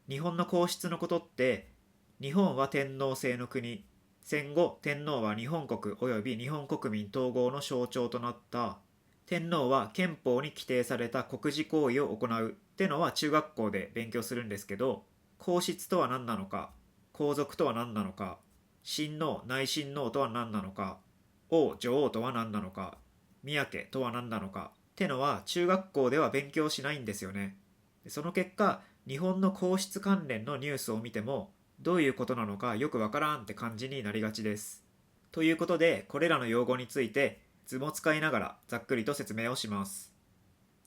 日本の皇室のことって、日本は天皇制の国、戦後天皇は日本国及び日本国民統合の象徴となった、天皇は憲法に規定された国事行為を行うってのは中学校で勉強するんですけど、皇室とは何なのか、皇族とは何なのか、親王内親王とは何なのか、王女王とは何なのか、宮家とは何なのかってのは中学校では勉強しないんですよね。その結果、日本の皇室関連のニュースを見てもどういうことなのかよくわからんって感じになりがちです。ということで、これらの用語について図も使いながらざっくりと説明をします。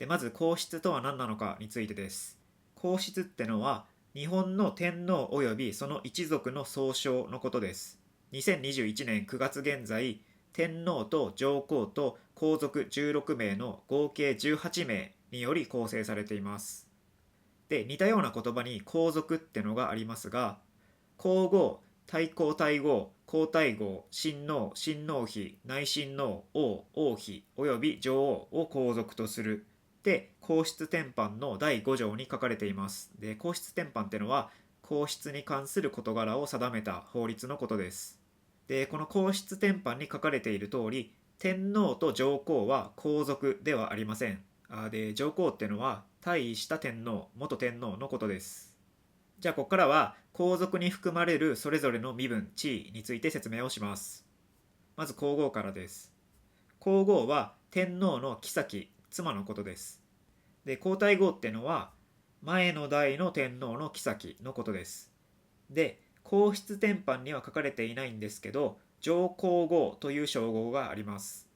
でまず皇室とは何なのかについてです。皇室ってのは日本の天皇及びその一族の総称のことです。2021年9月現在、天皇と上皇と皇族16名の合計18名により構成されています。で、似たような言葉に皇族ってのがありますが、皇后、太皇太后、皇太后、親王、親王妃、内親王、王、王妃および女王を皇族とする。で、皇室典範の第5条に書かれています。で、皇室典範ってのは、皇室に関する事柄を定めた法律のことです。で、この皇室典範に書かれている通り、天皇と上皇は皇族ではありません。で、上皇ってのは退位した天皇、元天皇のことです。じゃあ、ここからは皇族に含まれるそれぞれの身分、地位について説明をします。まず皇后からです。皇后は天皇の后、妻のことです。で、皇太后ってのは前の代の天皇の后のことです。で、皇室典範には書かれていないんですけど、上皇后という称号があります。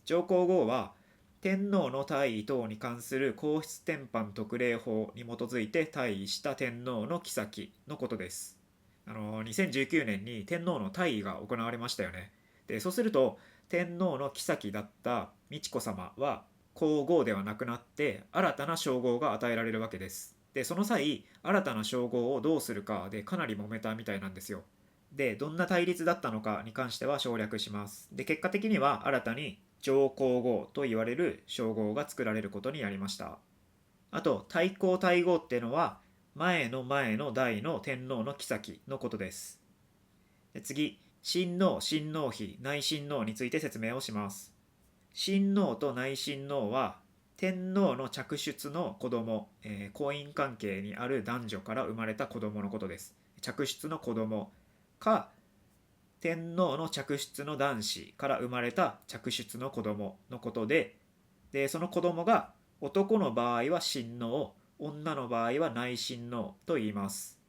上皇后は天皇の退位等に関する皇室典範特例法に基づいて退位した天皇の后のことです。2019年に天皇の退位が行われましたよね。で、そうすると天皇の后だった美智子さまは皇后ではなくなって新たな称号が与えられるわけです。で、その際、新たな称号をどうするかでかなり揉めたみたいなんですよ。で、どんな対立だったのかに関しては省略します。で、結果的には新たに上皇后と言われる称号が作られることになりました。あと、太皇太后っていうのは、前の前の代の天皇の后のことです。で次、親王、親王妃、内親王について説明をします。親王と内親王は、天皇の嫡出の子供、婚姻関係にある男女から生まれた子供のことです。嫡出の子供か、天皇の嫡出の男子から生まれた嫡出の子供のことで、その子供が男の場合は親王、女の場合は内親王と言います。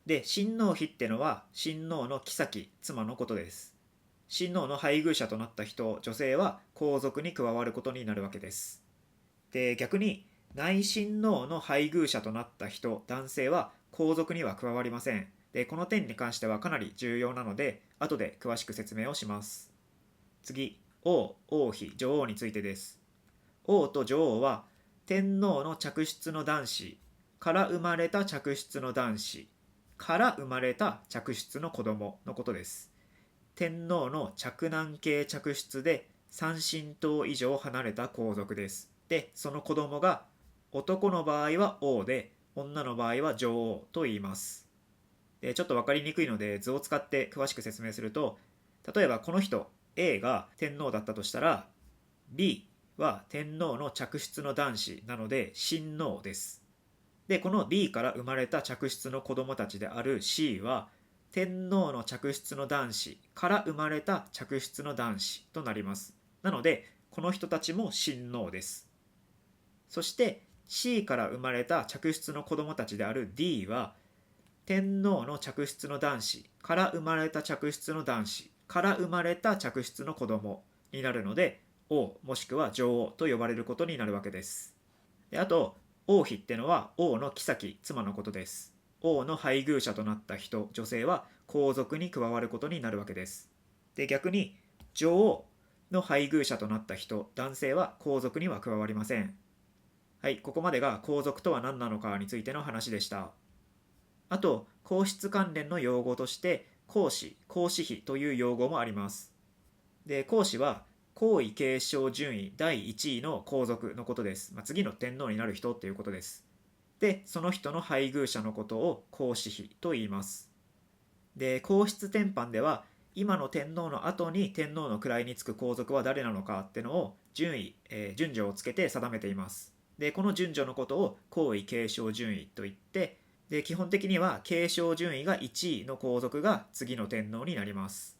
で、親王妃ってのは親王の后、妻のことです。親王の配偶者となった人、女性は皇族に加わることになるわけです。で、逆に内親王の配偶者となった人、男性は皇族には加わりません。で、この点に関してはかなり重要なので、後で詳しく説明をします。次、王、王妃、女王についてです。王と女王は天皇の嫡出の男子から生まれた嫡出の男子から生まれた嫡出の子供のことです。天皇の嫡男系嫡出で3親等以上離れた皇族です。で、その子供が男の場合は王で、女の場合は女王と言います。で、ちょっと分かりにくいので図を使って詳しく説明すると、例えばこの人 A が天皇だったとしたら B は天皇の嫡出の男子なので親王です。で、この B から生まれた嫡出の子供たちである C は天皇の嫡出の男子から生まれた嫡出の男子となります。なのでこの人たちも親王です。そして C から生まれた嫡出の子供たちである D は天皇の嫡出の男子から生まれた嫡出の男子から生まれた嫡出の子供になるので王もしくは女王と呼ばれることになるわけです。で、あと王妃ってのは王の后、妻のことです。王の配偶者となった人、女性は皇族に加わることになるわけです。で、逆に女王の配偶者となった人、男性は皇族には加わりません。はい、ここまでが皇族とは何なのかについての話でした。あと、皇室関連の用語として、皇嗣、皇嗣妃という用語もあります。で、皇嗣は、皇位継承順位第1位の皇族のことです。次の天皇になる人っていうことです。で、その人の配偶者のことを皇嗣妃と言います。で、皇室典範では、今の天皇の後に天皇の位につく皇族は誰なのかってのを順序をつけて定めています。で、この順序のことを皇位継承順位といって、で、基本的には継承順位が1位の皇族が次の天皇になります。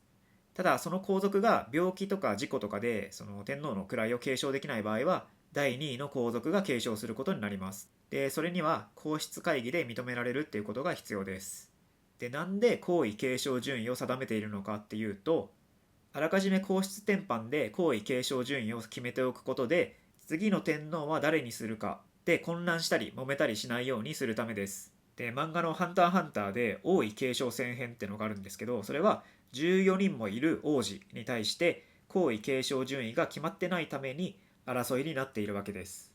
ただ、その皇族が病気とか事故とかでその天皇の位を継承できない場合は、第2位の皇族が継承することになります。で、それには皇室会議で認められるっていうことが必要です。で、なんで皇位継承順位を定めているのかっていうと、あらかじめ皇室典範で皇位継承順位を決めておくことで、次の天皇は誰にするかで混乱したり揉めたりしないようにするためです。で、漫画のハンターハンターで王位継承戦編ってのがあるんですけど、それは14人もいる王子に対して皇位継承順位が決まってないために争いになっているわけです。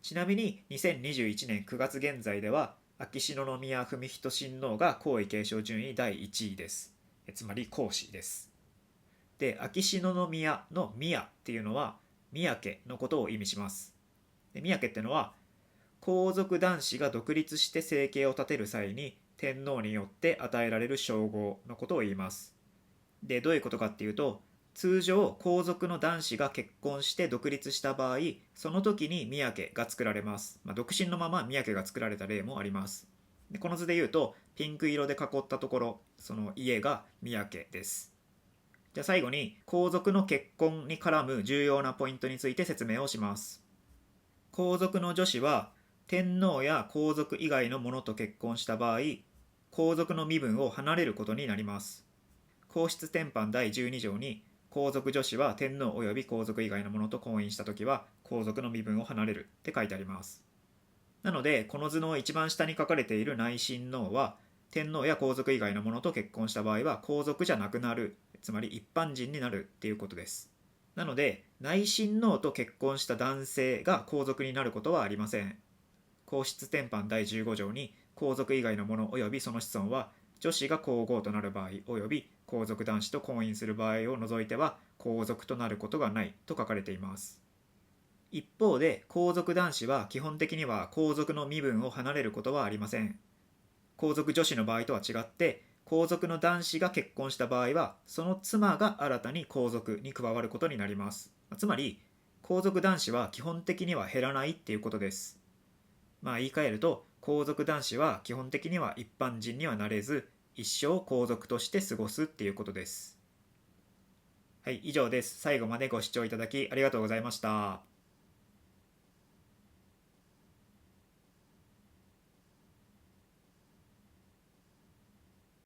ちなみに2021年9月現在では秋篠宮文仁親王が皇位継承順位第1位です。つまり皇嗣です。で、秋篠宮の宮っていうのは宮家のことを意味します。で、宮家っていうのは皇族男子が独立して生計を立てる際に天皇によって与えられる称号のことを言います。で、どういうことかっていうと、通常皇族の男子が結婚して独立した場合、その時に宮家が作られます。独身のまま宮家が作られた例もあります。で、この図で言うとピンク色で囲ったところ、その家が宮家です。じゃあ最後に皇族の結婚に絡む重要なポイントについて説明をします。皇族の女子は天皇や皇族以外の者と結婚した場合、皇族の身分を離れることになります。皇室典範第12条に、皇族女子は天皇及び皇族以外の者と婚姻したときは皇族の身分を離れるって書いてあります。なので、この図の一番下に書かれている内親王は、天皇や皇族以外の者と結婚した場合は皇族じゃなくなる、つまり一般人になるっていうことです。なので、内親王と結婚した男性が皇族になることはありません。皇室典範第15条に、皇族以外の者及びその子孫は、女子が皇后となる場合及び皇族男子と婚姻する場合を除いては皇族となることがないと書かれています。一方で皇族男子は基本的には皇族の身分を離れることはありません。皇族女子の場合とは違って皇族の男子が結婚した場合はその妻が新たに皇族に加わることになります。つまり皇族男子は基本的には減らないっていうことです。言い換えると皇族男子は基本的には一般人にはなれず一生皇族として過ごすっていうことです。はい、以上です。最後までご視聴いただきありがとうございました。